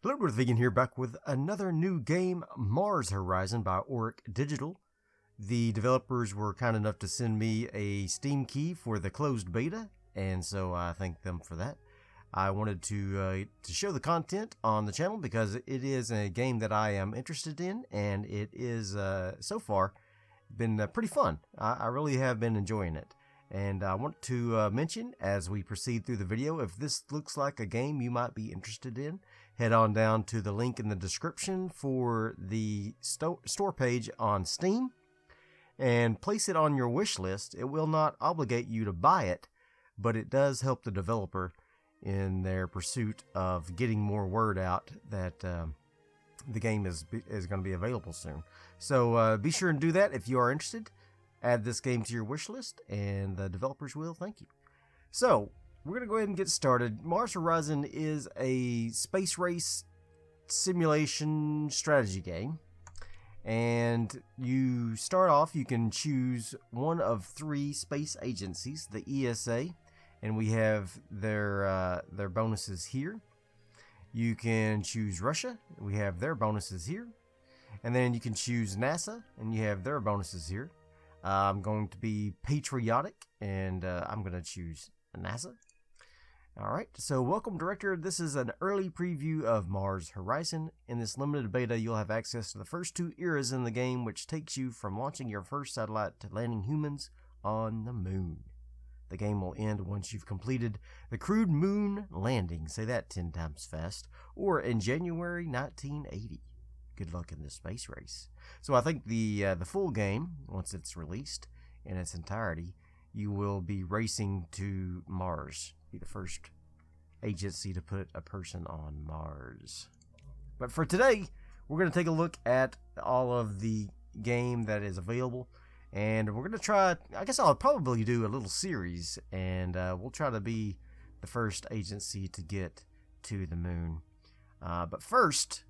Darthvegan here, back with another new game, Mars Horizon by Auric Digital. The developers were kind enough to send me a Steam key for the closed beta, and so I thank them for that. I wanted to show the content on the channel because it is a game that I am interested in, and it is so far been pretty fun. I really have been enjoying it. And I want to mention as we proceed through the video, if this looks like a game you might be interested in, head on down to the link in the description for the store page on Steam and place it on your wish list. It will not obligate you to buy it, but it does help the developer in their pursuit of getting more word out that the game is going to be available soon. So be sure and do that if you are interested. Add this game to your wish list, and the developers will thank you. So, we're going to go ahead and get started. Mars Horizon is a space race simulation strategy game. And you start off, you can choose one of 3 space agencies, the ESA, and we have their bonuses here. You can choose Russia, we have their bonuses here. And then you can choose NASA, and you have their bonuses here. I'm going to be patriotic, and I'm going to choose NASA. Alright, so welcome, Director. This is an early preview of Mars Horizon. In this limited beta, you'll have access to the first 2 eras in the game, which takes you from launching your first satellite to landing humans on the moon. The game will end once you've completed the crewed moon landing, say that 10 times fast, or in January 1980. Good luck in this space race. So I think the full game, once it's released in its entirety, you will be racing to Mars. Be the first agency to put a person on Mars. But for today, we're going to take a look at all of the game that is available. And we're going to try, I guess I'll probably do a little series. And we'll try to be the first agency to get to the moon. But first,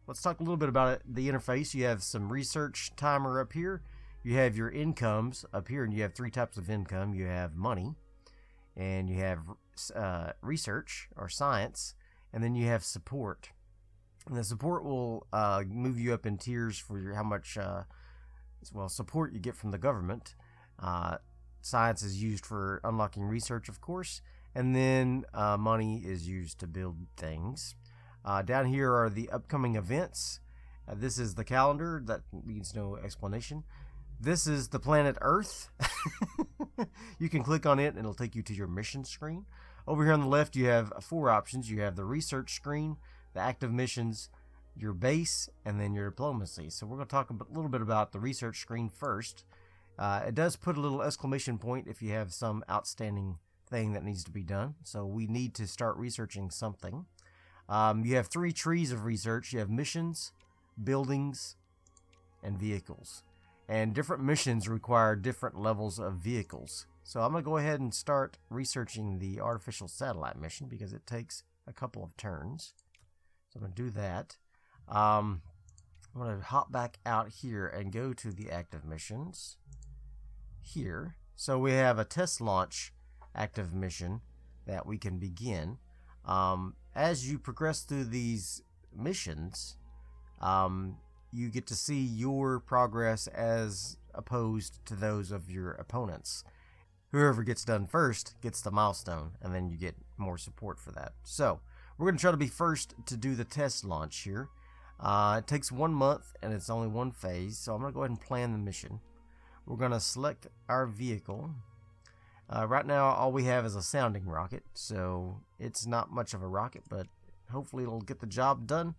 let's talk a little bit about it. The interface. You have some research timer up here. You have your incomes up here, and you have 3 types of income. You have money, and you have research or science, and then you have support. And the support will move you up in tiers for how much support you get from the government. Science is used for unlocking research, of course, and then money is used to build things. Down here are the upcoming events. This is the calendar. That needs no explanation. This is the planet Earth. You can click on it and it'll take you to your mission screen. Over here on the left you have 4 options. You have the research screen, the active missions, your base, and then your diplomacy. So we're going to talk a little bit about the research screen first. It does put a little exclamation point if you have some outstanding thing that needs to be done. So we need to start researching something. You have 3 trees of research. You have missions, buildings, and vehicles. And different missions require different levels of vehicles. So I'm going to go ahead and start researching the artificial satellite mission because it takes a couple of turns. So I'm going to do that. I'm going to hop back out here and go to the active missions here. So we have a test launch active mission that we can begin. As you progress through these missions, you get to see your progress as opposed to those of your opponents. Whoever gets done first gets the milestone, and then you get more support for that. So, we're going to try to be first to do the test launch here. It takes 1 month, and it's only 1 phase, so I'm going to go ahead and plan the mission. We're going to select our vehicle. Right now, all we have is a sounding rocket, so it's not much of a rocket, but hopefully it'll get the job done.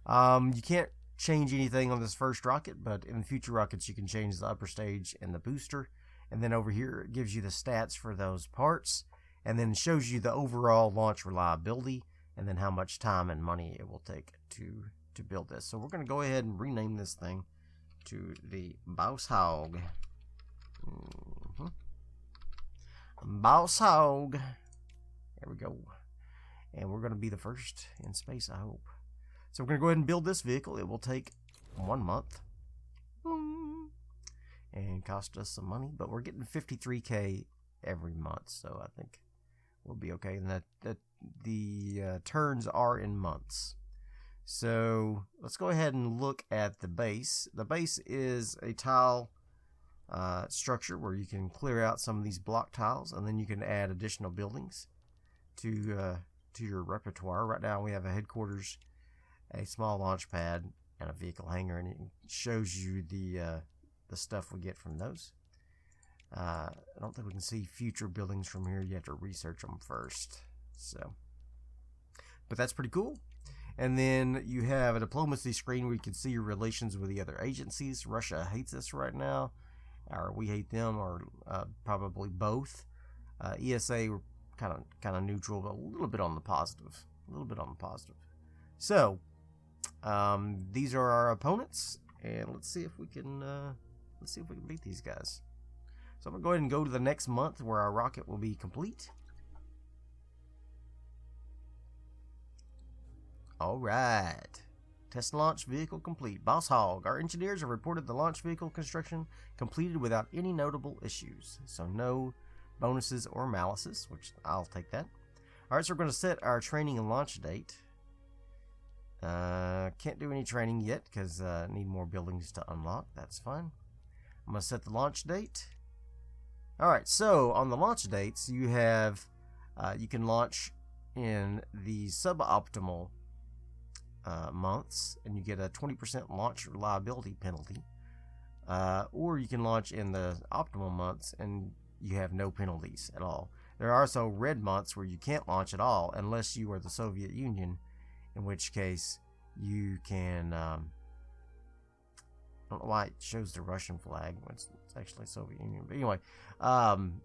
You can't change anything on this first rocket, but in future rockets you can change the upper stage and the booster. And then over here it gives you the stats for those parts, and then shows you the overall launch reliability, and then how much time and money it will take to build this. So we're going to go ahead and rename this thing to the Boss Hog. Boss Hog. There we go. And we're going to be the first in space, I hope. So we're going to go ahead and build this vehicle. It will take 1 month. And cost us some money. But we're getting 53K every month. So I think we'll be okay. And that the turns are in months. So let's go ahead and look at the base. The base is a tile structure where you can clear out some of these block tiles, and then you can add additional buildings to your repertoire. Right now we have a headquarters, a small launch pad, and a vehicle hangar, and it shows you the stuff we get from those. I don't think we can see future buildings from here. You have to research them first. So, but that's pretty cool. And then you have a diplomacy screen where you can see your relations with the other agencies. Russia hates us right now, or we hate them, or probably both. ESA, we're kind of neutral, but a little bit on the positive. So these are our opponents, and let's see if we can beat these guys. So I'm gonna go ahead and go to the next month where our rocket will be complete. All right. Test launch vehicle complete. Boss Hog. Our engineers have reported the launch vehicle construction completed without any notable issues. So no bonuses or malices, which I'll take that. All right, so we're going to set our training and launch date. Can't do any training yet because I need more buildings to unlock. That's fine. I'm going to set the launch date. All right, so on the launch dates, you have you can launch in the suboptimal months, and you get a 20% launch reliability penalty, or you can launch in the optimal months and you have no penalties at all. There are also red months where you can't launch at all unless you are the Soviet Union, in which case you can I don't know why it shows the Russian flag when it's actually Soviet Union, but anyway, what am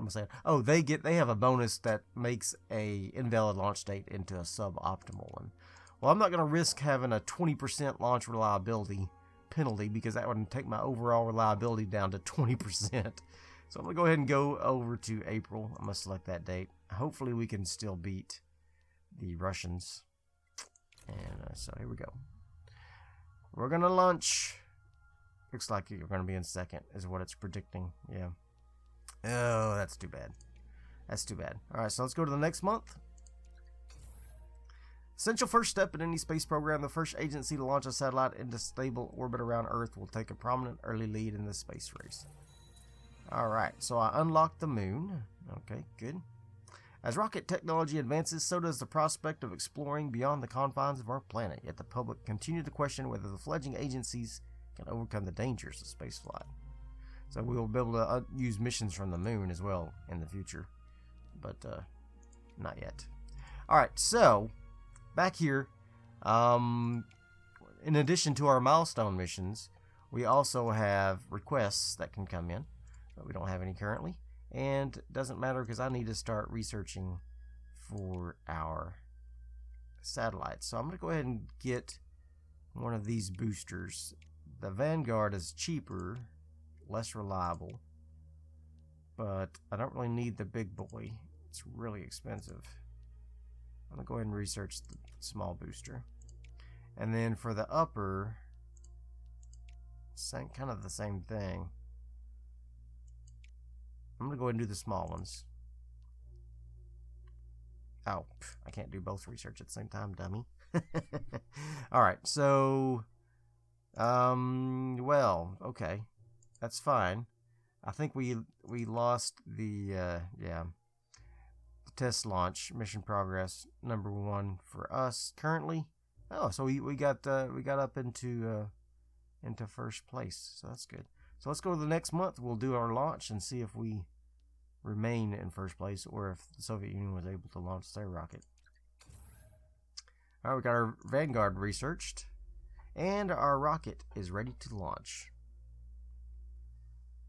I saying? Oh, they have a bonus that makes a invalid launch date into a suboptimal one. Well, I'm not going to risk having a 20% launch reliability penalty because that would take my overall reliability down to 20%. So I'm going to go ahead and go over to April. I'm going to select that date. Hopefully we can still beat the Russians. And so here we go. We're going to launch. Looks like you're going to be in second is what it's predicting. Yeah. Oh, that's too bad. That's too bad. Alright, so let's go to the next month. Essential first step in any space program, the first agency to launch a satellite into stable orbit around Earth will take a prominent early lead in this space race. Alright, so I unlocked the moon. Okay, good. As rocket technology advances, so does the prospect of exploring beyond the confines of our planet. Yet the public continue to question whether the fledgling agencies can overcome the dangers of spaceflight. So we will be able to use missions from the moon as well in the future. But not yet. Alright, so back here, in addition to our milestone missions, we also have requests that can come in. But we don't have any currently. And it doesn't matter because I need to start researching for our satellites. So I'm going to go ahead and get one of these boosters. The Vanguard is cheaper, less reliable, but I don't really need the big boy. It's really expensive. I'm going to go ahead and research the small booster. And then for the upper, kind of the same thing. I'm going to go ahead and do the small ones. Oh, I can't do both research at the same time, dummy. Alright, so well, okay. That's fine. I think we lost the the test launch mission progress #1 for us currently. Oh, so we got up into first place. So that's good. So let's go to the next month. We'll do our launch and see if we remain in first place or if the Soviet Union was able to launch their rocket. Alright, we got our Vanguard researched. And our rocket is ready to launch.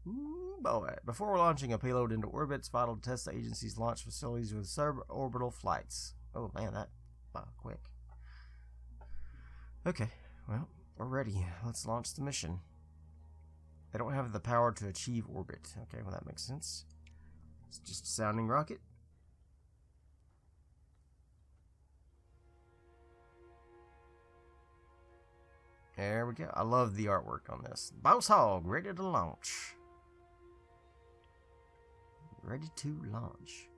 Ooh, boy. Before we're launching a payload into orbit, it's vital to test the agency's launch facilities with suborbital flights. Oh man, that quick. Okay, well, we're ready. Let's launch the mission. They don't have the power to achieve orbit. Okay, well that makes sense. It's just a sounding rocket. There we go. I love the artwork on this. Boss Hog, ready to launch. Ready to launch.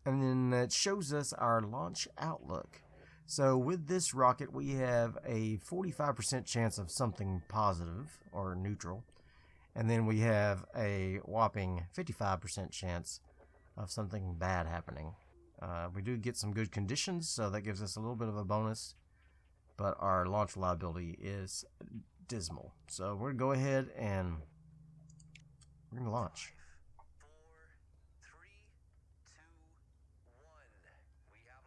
And then it shows us our launch outlook. So with this rocket, we have a 45% chance of something positive or neutral. And then we have a whopping 55% chance of something bad happening. We do get some good conditions, so that gives us a little bit of a bonus. But our launch reliability is dismal. So we're going to go ahead and we're going to launch. 5, 4, 3, 2, 1. We have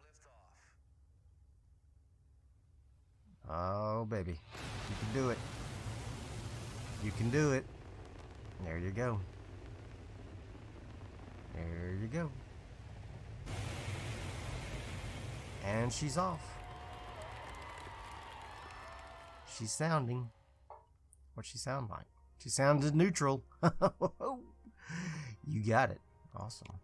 liftoff. Oh, baby. You can do it. You can do it. There you go. There you go. And she's off. She's sounding. What's she sound like? She sounded neutral. You got it. Awesome.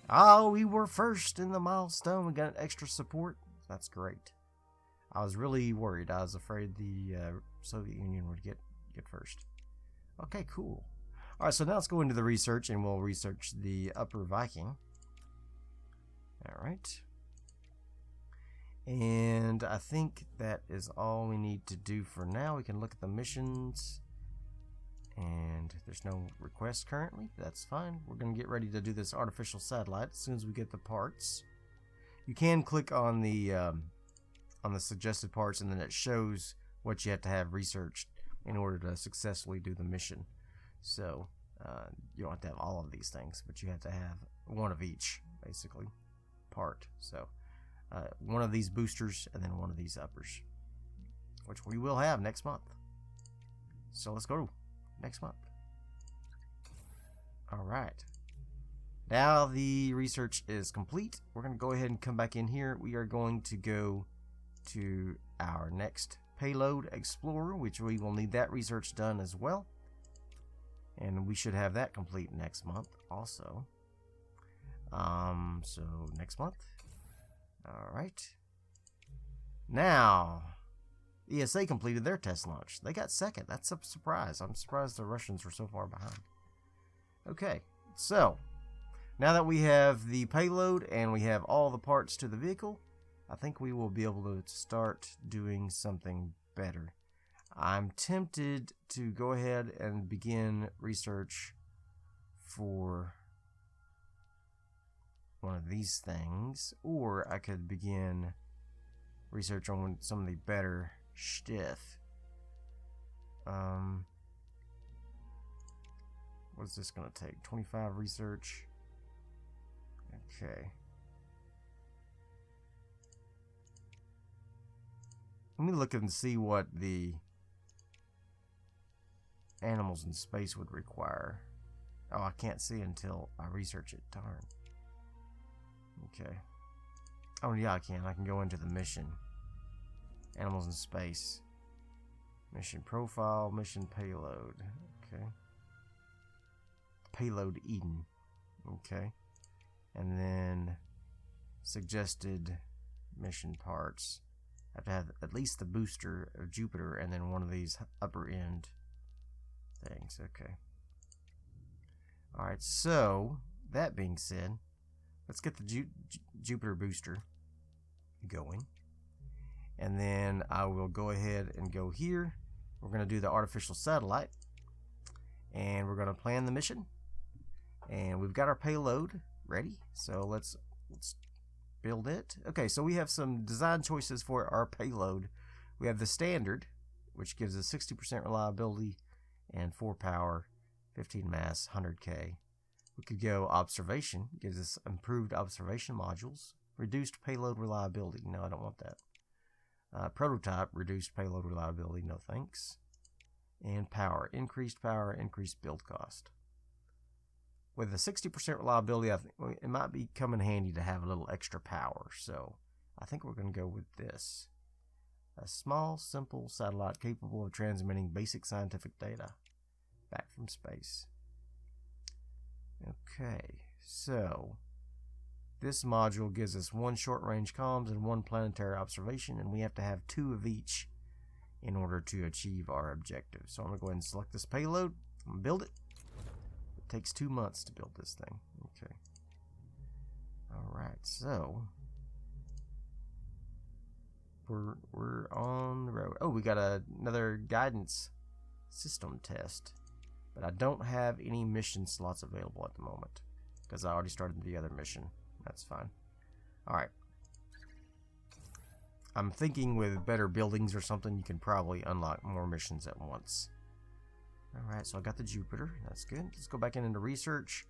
Oh, we were first in the milestone. We got extra support. That's great. I was really worried. I was afraid the Soviet Union would get first. Okay, cool. All right, so now let's go into the research, and we'll research the Upper Viking. All right. And I think that is all we need to do for now. We can look at the missions. And there's no request currently. That's fine. We're going to get ready to do this artificial satellite as soon as we get the parts. You can click on the suggested parts, and then it shows what you have to have researched in order to successfully do the mission. So you don't have to have all of these things, but you have to have one of each, basically, part. So one of these boosters and then one of these uppers, which we will have next month. So let's go next month. All right. Now the research is complete. We're going to go ahead and come back in here. We are going to go to our next payload explorer, which we will need that research done as well. And we should have that complete next month also. So next month. All right. Now, ESA completed their test launch. They got second. That's a surprise. I'm surprised the Russians were so far behind. Okay, so now that we have the payload and we have all the parts to the vehicle, I think we will be able to start doing something better. I'm tempted to go ahead and begin research for one of these things, or I could begin research on some of the better stuff. What's this going to take? 25 research. Okay. Let me look and see what the animals in space would require. Oh, I can't see until I research it. Darn. Okay. Oh, yeah, I can. I can go into the mission. Animals in space. Mission profile, mission payload. Okay. Payload Eden. Okay. And then suggested mission parts. I have to have at least the booster of Jupiter and then one of these upper end things. Okay. Alright, so that being said, let's get the Jupiter booster going. And then I will go ahead and go here. We're going to do the artificial satellite. And we're going to plan the mission. And we've got our payload ready. So let's build it. Okay, so we have some design choices for our payload. We have the standard, which gives us 60% reliability and 4 power, 15 mass, 100K. We could go observation, gives us improved observation modules, reduced payload reliability. No, I don't want that. Prototype, reduced payload reliability. No thanks. And power, increased build cost. With a 60% reliability, I think it might be come in handy to have a little extra power. So I think we're going to go with this. A small, simple satellite capable of transmitting basic scientific data back from space. Okay, so this module gives us 1 short-range comms and 1 planetary observation, and we have to have 2 of each in order to achieve our objective. So I'm going to go ahead and select this payload and build it. It takes 2 months to build this thing. Okay. Alright, so we're on the road. Oh, we got another guidance system test. But I don't have any mission slots available at the moment because I already started the other mission. That's fine. Alright. I'm thinking with better buildings or something, you can probably unlock more missions at once. Alright, so I got the Jupiter. That's good. Let's go back into research.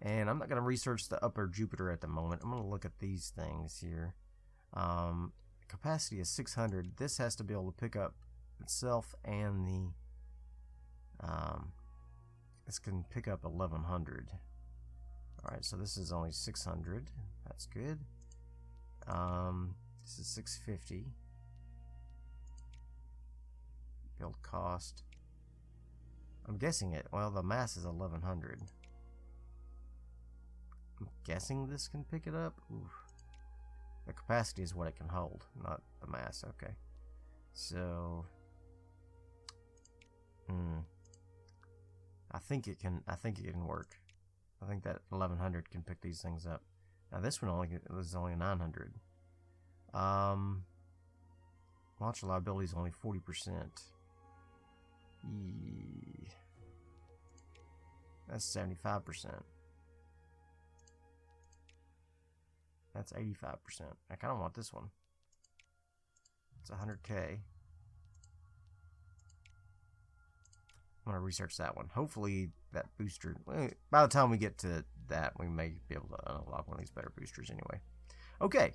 And I'm not going to research the upper Jupiter at the moment. I'm going to look at these things here. Capacity is 600. This has to be able to pick up itself and the... this can pick up 1100. Alright, so this is only 600. That's good. This is 650. Build cost. I'm guessing it. Well, the mass is 1100. I'm guessing this can pick it up. Oof. The capacity is what it can hold, not the mass. Okay. So, I think it can work. I think that 1100 can pick these things up. Now this one was only 900. Launch reliability is only 40%. That's 75%. That's 85%. I kind of want this one. It's 100K. I'm going to research that one. Hopefully that booster, by the time we get to that, we may be able to unlock one of these better boosters anyway. Okay,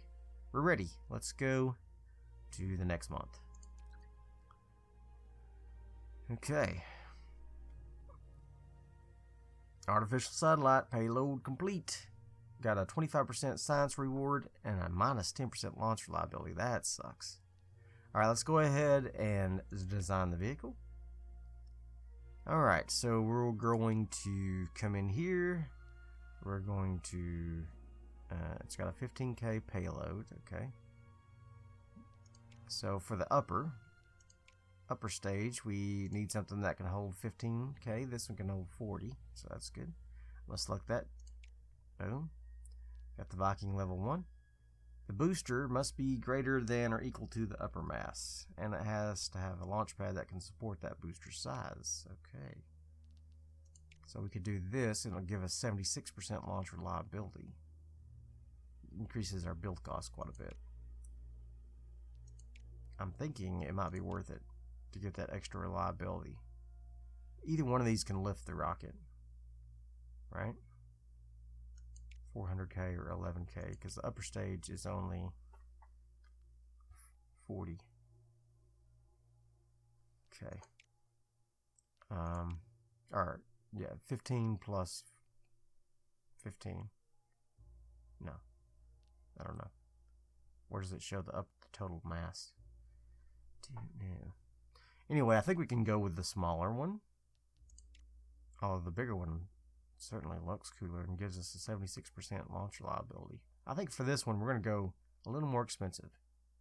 we're ready. Let's go to the next month. Okay. Artificial satellite payload complete. Got a 25% science reward and a minus 10% launch reliability. That sucks. Alright, let's go ahead and design the vehicle. Alright, so we're going to come in here. We're going to... it's got a 15K payload. Okay. So for the upper stage, we need something that can hold 15K. This one can hold 40, so that's good. Let's select that. Boom. Got the Viking level 1. The booster must be greater than or equal to the upper mass, and it has to have a launch pad that can support that booster size. Okay. So we could do this, and it'll give us 76% launch reliability. Increases our build cost quite a bit. I'm thinking it might be worth it to get that extra reliability. Either one of these can lift the rocket, right? 400K or 11K, because the upper stage is only 40. Okay. Or yeah, 15 plus 15. No, I don't know. Where does it show the total mass? No. Anyway, I think we can go with the smaller one. Oh, the bigger one certainly looks cooler and gives us a 76% launch reliability. I think for this one, we're going to go a little more expensive.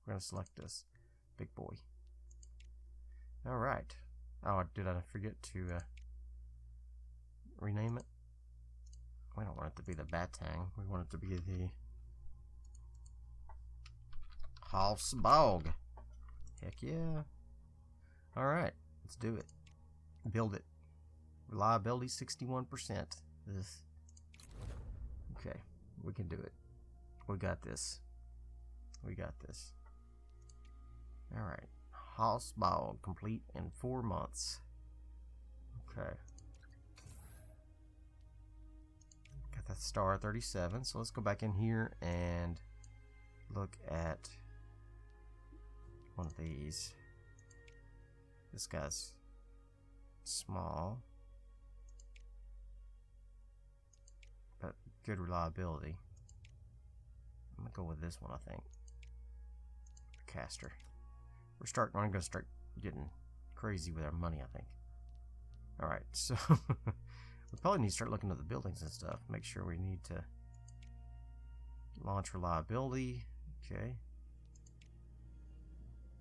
We're going to select this big boy. Alright. Oh, did I forget to rename it? We don't want it to be the Batang. We want it to be the Halsbog. Heck yeah. Alright, let's do it. Build it. Reliability 61%. Ugh. Okay, we can do it. We got this. We got this. Alright. Halsbog complete in 4 months. Okay. Got that star 37. So let's go back in here and look at one of these. This guy's small, but good reliability. I'm gonna go with this one, I think. Caster. I'm gonna start getting crazy with our money, I think. Alright, so we probably need to start looking at the buildings and stuff. Make sure we need to launch reliability. Okay.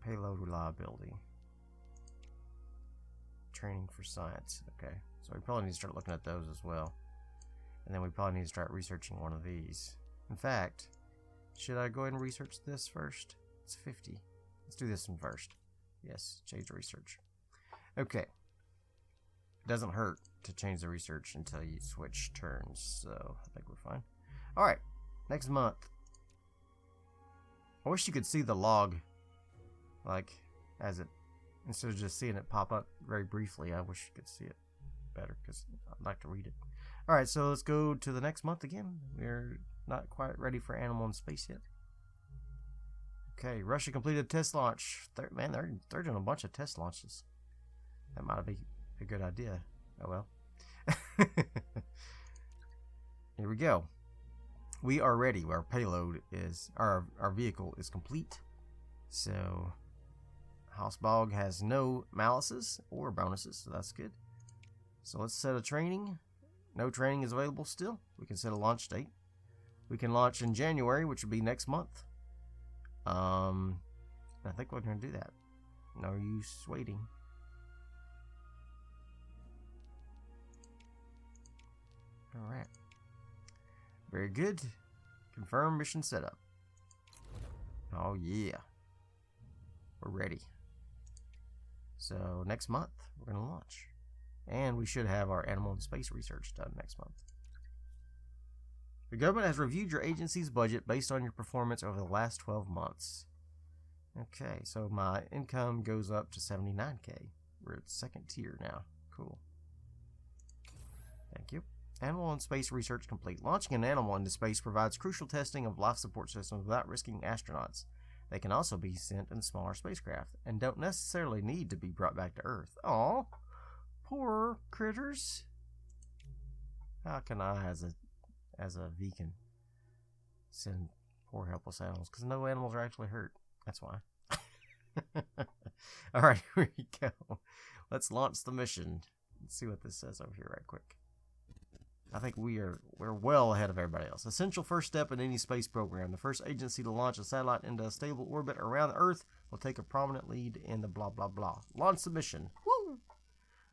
Payload reliability. Training for science. Okay, so we probably need to start looking at those as well. And then we probably need to start researching one of these. In fact, should I go ahead and research this first? It's 50. Let's do this one first. Yes, change the research. Okay. It doesn't hurt to change the research until you switch turns, so I think we're fine. Alright, next month. I wish you could see the log, like, as it, instead of just seeing it pop up very briefly, I wish you could see it better, because I'd like to read it. Alright, so let's go to the next month again. We're not quite ready for Animal in Space yet. Okay, Russia completed test launch. Man, they're doing a bunch of test launches. That might be a good idea. Oh well. Here we go. We are ready. Our payload is, our vehicle is complete. So, Hausbog has no malices or bonuses, so that's good. So let's set a training. No training is available still. We can set a launch date. We can launch in January, which would be next month. I think we're going to do that. No use waiting. Alright. Very good. Confirm mission setup. Oh yeah. We're ready. So next month, we're going to launch. And we should have our animal and space research done next month. The government has reviewed your agency's budget based on your performance over the last 12 months. Okay, so my income goes up to 79k. We're at second tier now. Cool. Thank you. Animal and space research complete. Launching an animal into space provides crucial testing of life support systems without risking astronauts. They can also be sent in smaller spacecraft and don't necessarily need to be brought back to Earth. Aw, poor critters. How can I, as a vegan, send poor helpless animals? Because no animals are actually hurt. That's why. Alright, here we go. Let's launch the mission. Let's see what this says over here right quick. I think we're well ahead of everybody else. Essential first step in any space program. The first agency to launch a satellite into a stable orbit around Earth will take a prominent lead in the blah blah blah. Launch the mission. Woo!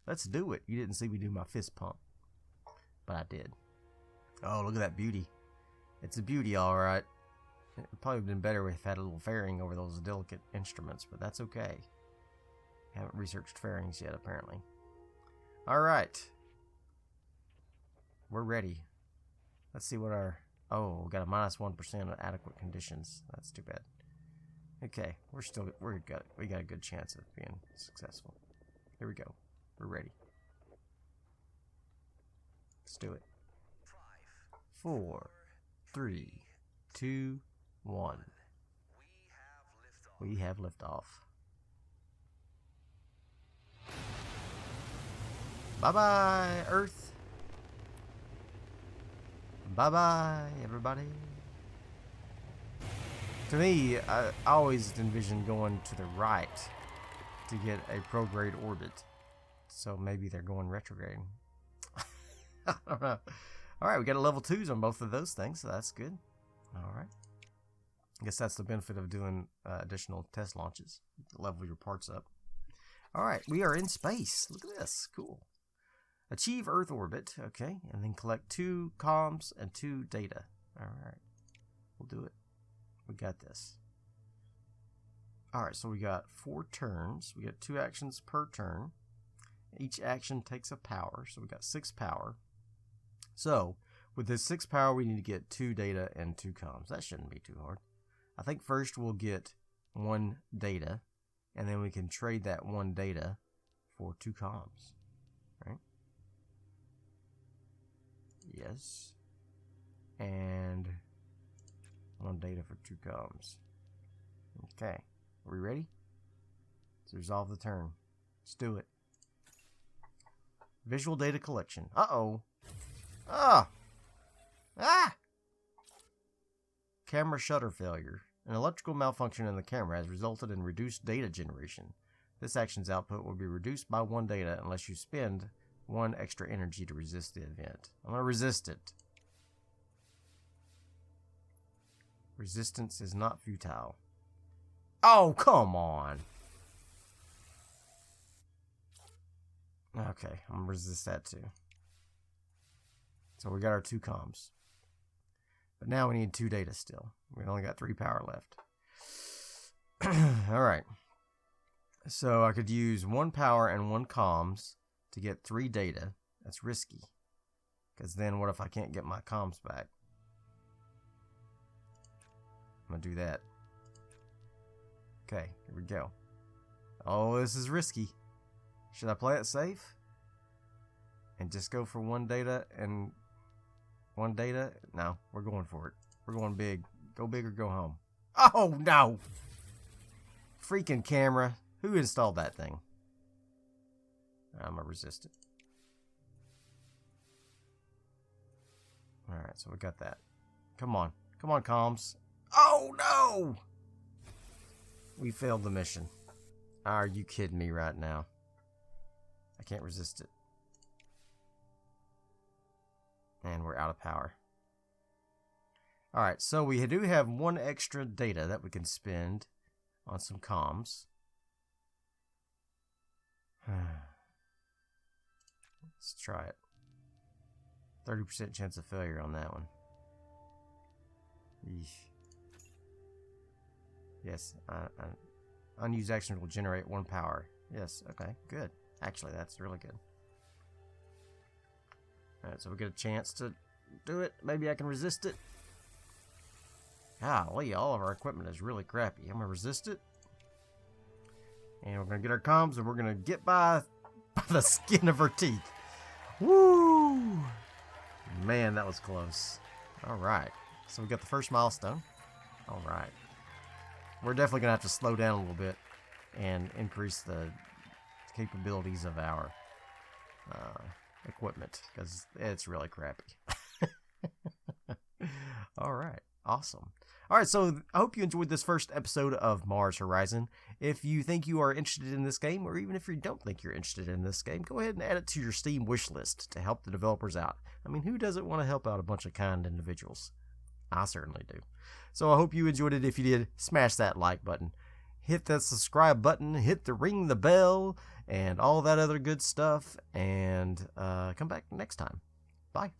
Let's do it. You didn't see me do my fist pump, but I did. Oh, look at that beauty. It's a beauty, alright. It would probably have been better if it had a little fairing over those delicate instruments, but that's okay. Haven't researched fairings yet, apparently. Alright. We're ready. Let's see what our... Oh, we got a -1% of adequate conditions. That's too bad. Okay, we got a good chance of being successful. Here we go. We're ready. Let's do it. 4, 3, 2, 1. We have liftoff. Bye-bye, Earth. Bye-bye, everybody. To me, I always envision going to the right to get a prograde orbit. So maybe they're going retrograde. I don't know. Alright, we got a level 2s on both of those things, so that's good. Alright. I guess that's the benefit of doing additional test launches. Level your parts up. Alright, we are in space. Look at this. Cool. Achieve Earth orbit. Okay, and then collect 2 comms and 2 data. Alright. We'll do it. We got this. Alright, so we got 4 turns. We got 2 actions per turn. Each action takes a power, so we got 6 power. So, with this 6 power, we need to get 2 data and 2 comms. That shouldn't be too hard. I think first we'll get 1 data, and then we can trade that 1 data for 2 comms. Right? Yes. And 1 data for 2 comms. Okay. Are we ready? Let's resolve the turn. Let's do it. Visual data collection. Uh-oh. Ah! Ah! Camera shutter failure. An electrical malfunction in the camera has resulted in reduced data generation. This action's output will be reduced by 1 data unless you spend 1 extra energy to resist the event. I'm going to resist it. Resistance is not futile. Oh, come on! Okay, I'm going to resist that too. So we got our 2 comms. But now we need 2 data still. We only got 3 power left. Alright. So I could use 1 power and 1 comms to get 3 data. That's risky. Because then what if I can't get my comms back? I'm going to do that. Okay, here we go. Oh, this is risky. Should I play it safe? And just go for 1 data and 1 data? No, we're going for it. We're going big. Go big or go home. Oh, no! Freaking camera. Who installed that thing? I'm going to resist it. Alright, so we got that. Come on. Come on, comms. Oh, no! We failed the mission. Are you kidding me right now? I can't resist it. And we're out of power. Alright, so we do have 1 extra data that we can spend on some comms. Let's try it. 30% chance of failure on that one. Eesh. Yes, unused actions will generate 1 power. Yes, okay, good. Actually, that's really good. Alright, so we get a chance to do it. Maybe I can resist it. Golly, all of our equipment is really crappy. I'm going to resist it. And we're going to get our comms and we're going to get by the skin of our teeth. Woo! Man, that was close. Alright, so we got the first milestone. Alright. We're definitely going to have to slow down a little bit and increase the capabilities of our equipment because it's really crappy. Alright, awesome. Alright, so I hope you enjoyed this first episode of Mars Horizon. If you think you are interested in this game, or even if you don't think you're interested in this game, go ahead and add it to your Steam wishlist to help the developers out. I mean, who doesn't want to help out a bunch of kind individuals? I certainly do. So I hope you enjoyed it. If you did, smash that like button. Hit that subscribe button, hit the ring the bell, and all that other good stuff. And come back next time. Bye.